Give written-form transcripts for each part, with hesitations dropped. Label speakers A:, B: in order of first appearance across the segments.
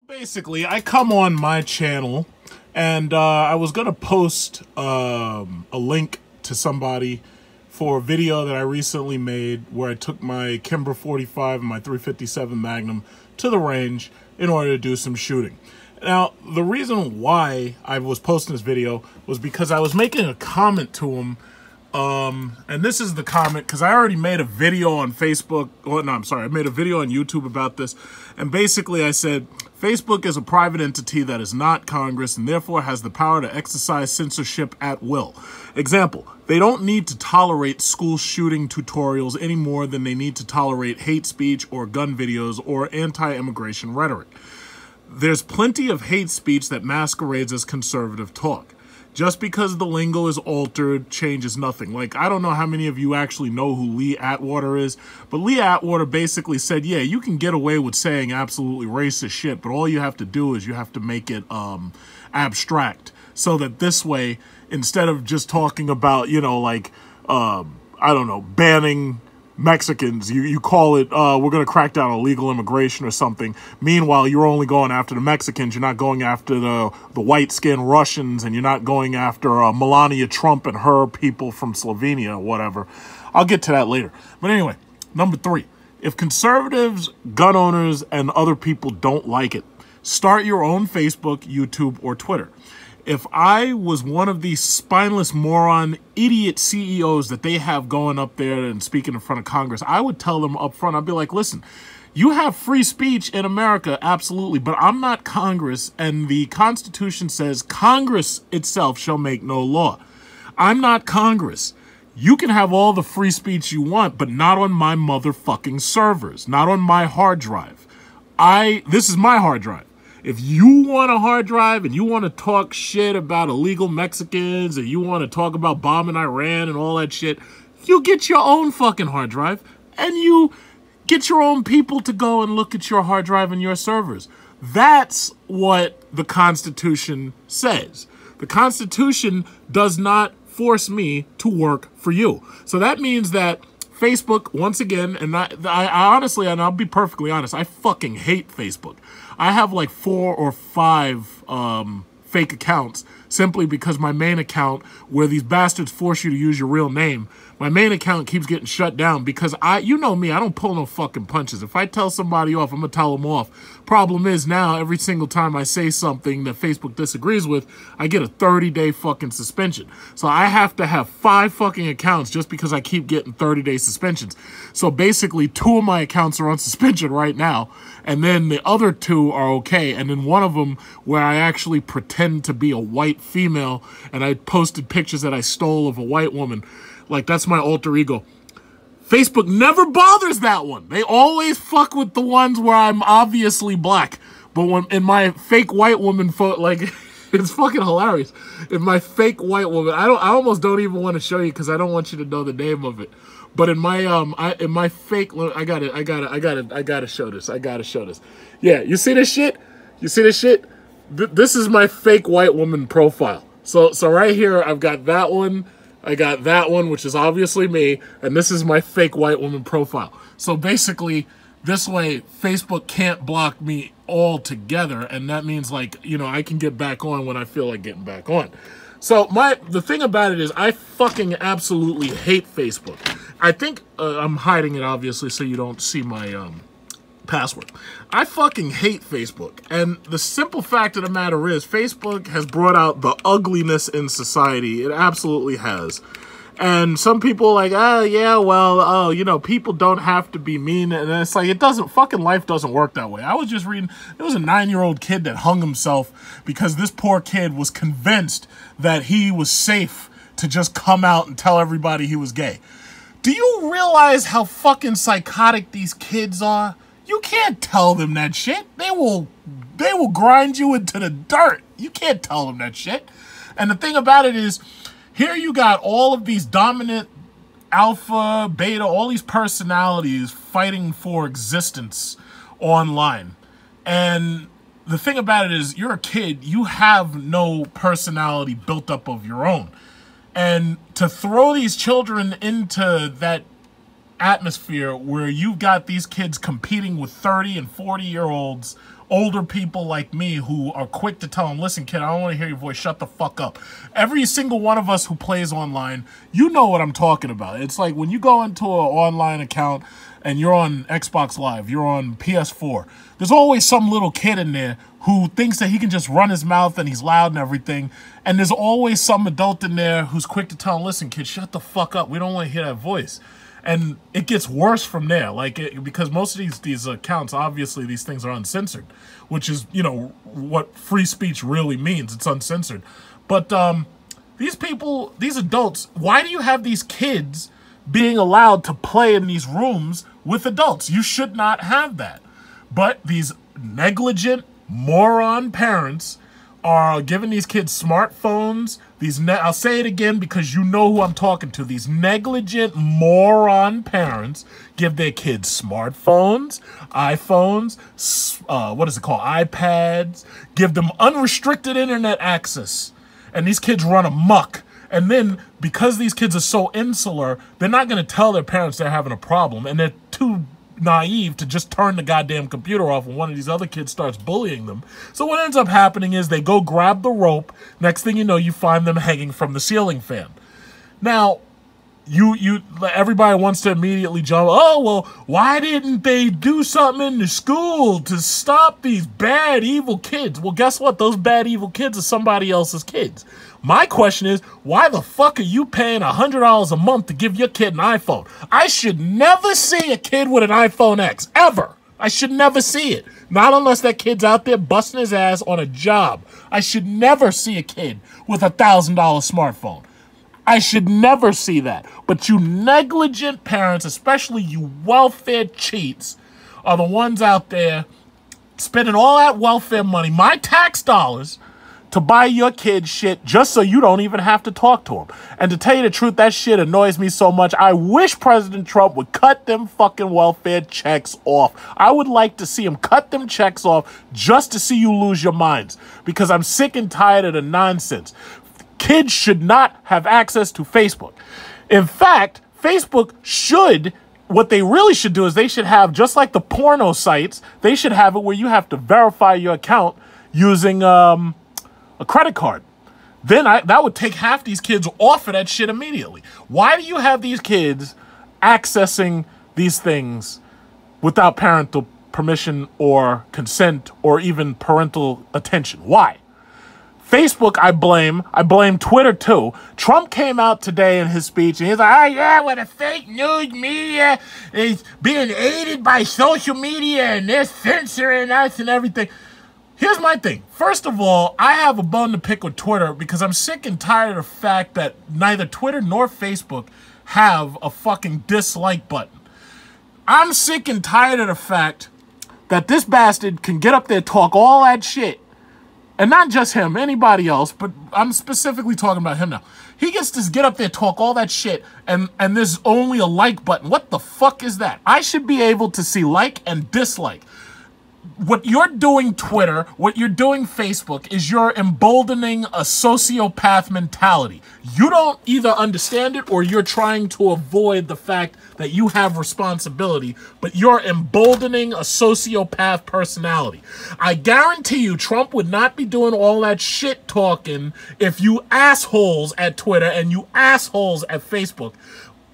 A: Basically, I come on my channel and I was going to post a link to somebody for a video that I recently made where I took my Kimber 45 and my 357 Magnum to the range in order to do some shooting. Now, the reason why I was posting this video was because I was making a comment to him. And this is the comment, because I already made a video on Facebook. Oh, no, I'm sorry. I made a video on YouTube about this. And basically I said, Facebook is a private entity that is not Congress and therefore has the power to exercise censorship at will. Example, they don't need to tolerate school shooting tutorials any more than they need to tolerate hate speech or gun videos or anti-immigration rhetoric. There's plenty of hate speech that masquerades as conservative talk. Just because the lingo is altered changes nothing. Like, I don't know how many of you actually know who Lee Atwater is, but Lee Atwater basically said, yeah, you can get away with saying absolutely racist shit, but all you have to do is you have to make it abstract. So that this way, instead of just talking about, you know, like, I don't know, banning Mexicans, you call it, we're going to crack down on illegal immigration or something. Meanwhile, you're only going after the Mexicans. You're not going after the white-skinned Russians, and you're not going after Melania Trump and her people from Slovenia or whatever. I'll get to that later. But anyway, number 3. If conservatives, gun owners, and other people don't like it, start your own Facebook, YouTube, or Twitter. If I was one of these spineless moron idiot CEOs that they have going up there and speaking in front of Congress, I would tell them up front, I'd be like, listen, you have free speech in America, absolutely, but I'm not Congress, and the Constitution says Congress itself shall make no law. I'm not Congress. You can have all the free speech you want, but not on my motherfucking servers, not on my hard drive. This is my hard drive. If you want a hard drive and you want to talk shit about illegal Mexicans and you want to talk about bombing Iran and all that shit, you get your own fucking hard drive and you get your own people to go and look at your hard drive and your servers. That's what the Constitution says. The Constitution does not force me to work for you. So that means that Facebook, once again, and I honestly, and I'll be perfectly honest, I fucking hate Facebook. I have like 4 or 5 fake accounts simply because my main account, where these bastards force you to use your real name, my main account keeps getting shut down because you know me, I don't pull no fucking punches. If I tell somebody off, I'm going to tell them off. Problem is now, every single time I say something that Facebook disagrees with, I get a 30-day fucking suspension. So I have to have 5 fucking accounts just because I keep getting 30-day suspensions. So basically, 2 of my accounts are on suspension right now, and then the other 2 are okay, and then one of them where I actually pretend to be a white female, and I posted pictures that I stole of a white woman. Like, that's my alter ego. Facebook never bothers that one. They always fuck with the ones where I'm obviously black. But when in my fake white woman photo, like, it's fucking hilarious. In my fake white woman, I almost don't even want to show you because I don't want you to know the name of it. But in my in my fake, I gotta show this. I gotta show this. Yeah, you see this shit? You see this shit? This is my fake white woman profile. So right here, I've got that one. I got that one, which is obviously me, and this is my fake white woman profile. So basically, this way, Facebook can't block me altogether, and that means, like, you know, I can get back on when I feel like getting back on. So the thing about it is, I fucking absolutely hate Facebook. I think I'm hiding it, obviously, so you don't see my password. I fucking hate Facebook, and the simple fact of the matter is Facebook has brought out the ugliness in society. It absolutely has. And some people are like, oh yeah, well, oh, you know, people don't have to be mean, and it's like, fucking life doesn't work that way. I was just reading, there was a 9-year-old kid that hung himself because this poor kid was convinced that he was safe to just come out and tell everybody he was gay. Do you realize how fucking psychotic these kids are? You can't tell them that shit. They will grind you into the dirt. You can't tell them that shit. And the thing about it is, here you got all of these dominant alpha, beta, all these personalities fighting for existence online. And the thing about it is, you're a kid, you have no personality built up of your own. And to throw these children into that atmosphere where you've got these kids competing with 30 and 40-year-olds, older people like me who are quick to tell them, listen, kid, I don't want to hear your voice. Shut the fuck up. Every single one of us who plays online, you know what I'm talking about. It's like when you go into an online account and you're on Xbox Live, you're on PS4, there's always some little kid in there who thinks that he can just run his mouth and he's loud and everything. And there's always some adult in there who's quick to tell him, listen, kid, shut the fuck up. We don't want to hear that voice. And it gets worse from there, because most of these accounts, obviously, these things are uncensored, which is, you know, what free speech really means. It's uncensored. But these people, these adults, why do you have these kids being allowed to play in these rooms with adults? You should not have that. But these negligent, moron parents are giving these kids smartphones. I'll say it again because you know who I'm talking to. These negligent moron parents give their kids smartphones, iPhones, what is it called, iPads, give them unrestricted internet access. And these kids run amok. And then, because these kids are so insular, they're not going to tell their parents they're having a problem. And they're too naive to just turn the goddamn computer off when one of these other kids starts bullying them. So what ends up happening is they go grab the rope. Next thing you know, you find them hanging from the ceiling fan. Now, everybody wants to immediately jump, oh, well, why didn't they do something in the school to stop these bad, evil kids? Well, guess what? Those bad, evil kids are somebody else's kids. My question is, why the fuck are you paying $100 a month to give your kid an iPhone? I should never see a kid with an iPhone X, ever. I should never see it. Not unless that kid's out there busting his ass on a job. I should never see a kid with a $1,000 smartphone. I should never see that. But you negligent parents, especially you welfare cheats, are the ones out there spending all that welfare money, my tax dollars, to buy your kid shit just so you don't even have to talk to them. And to tell you the truth, that shit annoys me so much. I wish President Trump would cut them fucking welfare checks off. I would like to see him cut them checks off just to see you lose your minds, because I'm sick and tired of the nonsense. Kids should not have access to Facebook. In fact, Facebook should, what they really should do is they should have, just like the porno sites, they should have it where you have to verify your account using a credit card. Then that would take half these kids off of that shit immediately. Why do you have these kids accessing these things without parental permission or consent or even parental attention? Why? Facebook, I blame Twitter too. Trump came out today in his speech and he's like, oh yeah, well, the fake news media is being aided by social media and they're censoring us and everything. Here's my thing. First of all, I have a bone to pick with Twitter because I'm sick and tired of the fact that neither Twitter nor Facebook have a fucking dislike button. I'm sick and tired of the fact that this bastard can get up there, talk all that shit, and not just him, anybody else, but I'm specifically talking about him now. He gets to get up there, talk all that shit, and there's only a like button. What the fuck is that? I should be able to see like and dislike. What you're doing, Twitter, what you're doing, Facebook, is you're emboldening a sociopath mentality. You don't either understand it or you're trying to avoid the fact that you have responsibility, but you're emboldening a sociopath personality. I guarantee you Trump would not be doing all that shit talking if you assholes at Twitter and you assholes at Facebook.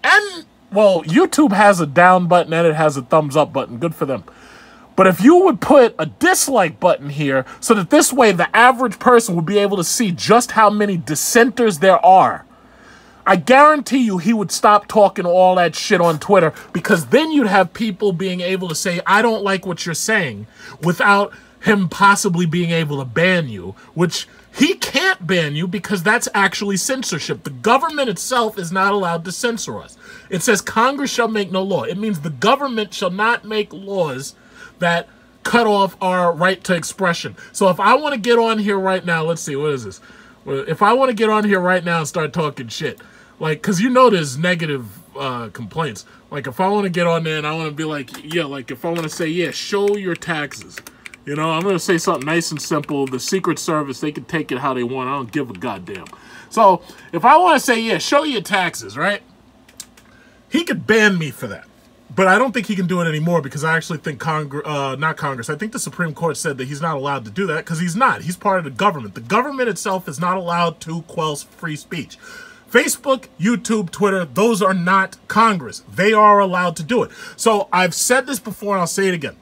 A: And, well, YouTube has a down button and it has a thumbs up button. Good for them. But if you would put a dislike button here so that this way the average person would be able to see just how many dissenters there are, I guarantee you he would stop talking all that shit on Twitter, because then you'd have people being able to say, I don't like what you're saying, without him possibly being able to ban you, which he can't ban you because that's actually censorship. The government itself is not allowed to censor us. It says Congress shall make no law. It means the government shall not make laws that cut off our right to expression. So if I want to get on here right now, let's see, what is this? If I want to get on here right now and start talking shit, like, because you know there's negative complaints. Like, if I want to get on there and I want to be like, yeah, like, if I want to say, yeah, show your taxes. You know, I'm going to say something nice and simple. The Secret Service, they can take it how they want. I don't give a goddamn. So if I want to say, yeah, show your taxes, right? He could ban me for that. But I don't think he can do it anymore because I actually think not Congress. I think the Supreme Court said that he's not allowed to do that because he's not. He's part of the government. The government itself is not allowed to quell free speech. Facebook, YouTube, Twitter, those are not Congress. They are allowed to do it. So I've said this before and I'll say it again.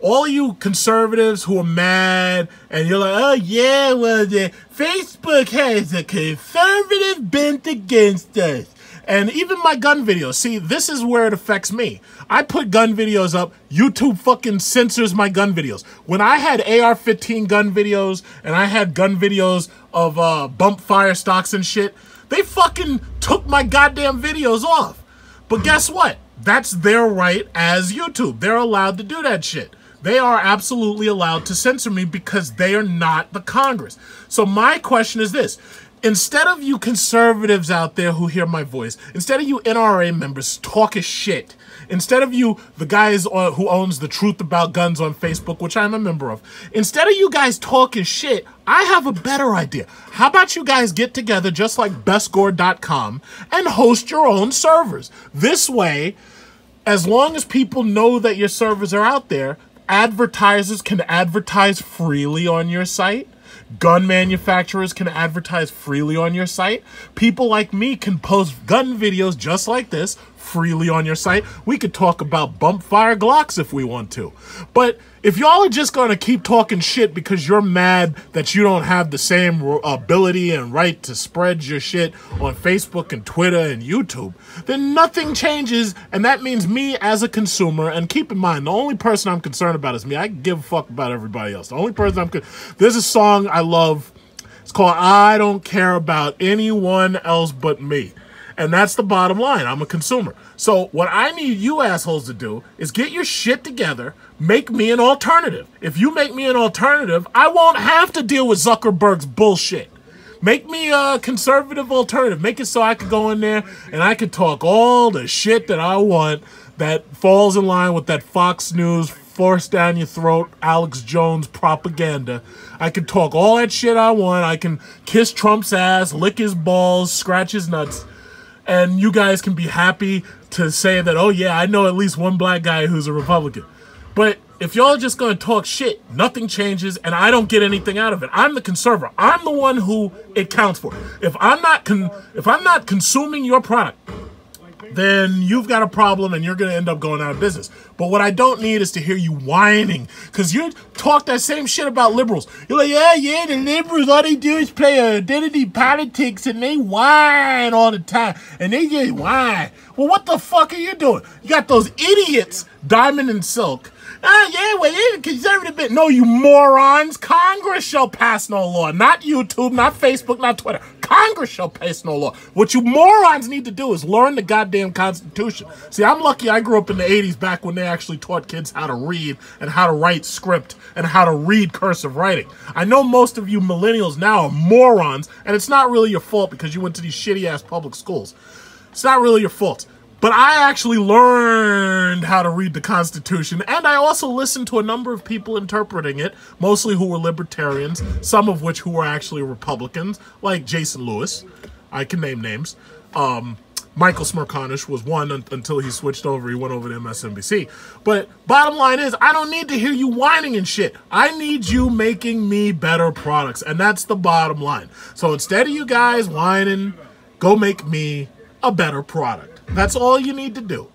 A: All you conservatives who are mad and you're like, oh yeah, well, Facebook has a conservative bent against us. And even my gun videos, see, this is where it affects me. I put gun videos up, YouTube fucking censors my gun videos. When I had AR-15 gun videos and I had gun videos of bump fire stocks and shit, they fucking took my goddamn videos off. But guess what? That's their right as YouTube. They're allowed to do that shit. They are absolutely allowed to censor me because they are not the Congress. So my question is this. Instead of you conservatives out there who hear my voice, instead of you NRA members talking shit, instead of you, the guys who owns the Truth About Guns on Facebook, which I'm a member of, instead of you guys talking shit, I have a better idea. How about you guys get together just like bestgore.com and host your own servers? This way, as long as people know that your servers are out there, advertisers can advertise freely on your site. Gun manufacturers can advertise freely on your site. People like me can post gun videos just like this freely on your site. We could talk about bump fire Glocks if we want to. But if y'all are just going to keep talking shit because you're mad that you don't have the same ability and right to spread your shit on Facebook and Twitter and YouTube, then nothing changes, and that means me as a consumer, and keep in mind, the only person I'm concerned about is me. I give a fuck about everybody else. The only person there's a song I love. It's called I Don't Care About Anyone Else But Me. And that's the bottom line. I'm a consumer. So what I need you assholes to do is get your shit together, make me an alternative. If you make me an alternative, I won't have to deal with Zuckerberg's bullshit. Make me a conservative alternative. Make it so I could go in there and I could talk all the shit that I want that falls in line with that Fox News force down your throat, Alex Jones propaganda. I can talk all that shit I want. I can kiss Trump's ass, lick his balls, scratch his nuts. And you guys can be happy to say that, oh yeah, I know at least one black guy who's a Republican. But if y'all are just going to talk shit, nothing changes, and I don't get anything out of it. I'm the conservator. I'm the one who it counts for. If I'm not consuming your product, then you've got a problem and you're going to end up going out of business. But what I don't need is to hear you whining, because you talk that same shit about liberals. You're like, yeah, the liberals, all they do is play identity politics and they whine all the time. And they just whine. Well, what the fuck are you doing? You got those idiots, Diamond and Silk. Yeah, well, you're a conservative bit. No, you morons. Congress shall pass no law. Not YouTube, not Facebook, not Twitter. Congress shall pass no law. What you morons need to do is learn the goddamn Constitution. See, I'm lucky I grew up in the 80s back when they actually taught kids how to read and how to write script and how to read cursive writing. I know most of you millennials now are morons, and it's not really your fault because you went to these shitty-ass public schools. It's not really your fault. But I actually learned how to read the Constitution, and I also listened to a number of people interpreting it, mostly who were libertarians, some of which who were actually Republicans, like Jason Lewis. I can name names. Michael Smerconish was one until he switched over. He went over to MSNBC. But bottom line is, I don't need to hear you whining and shit. I need you making me better products, and that's the bottom line. So instead of you guys whining, go make me a better product. That's all you need to do.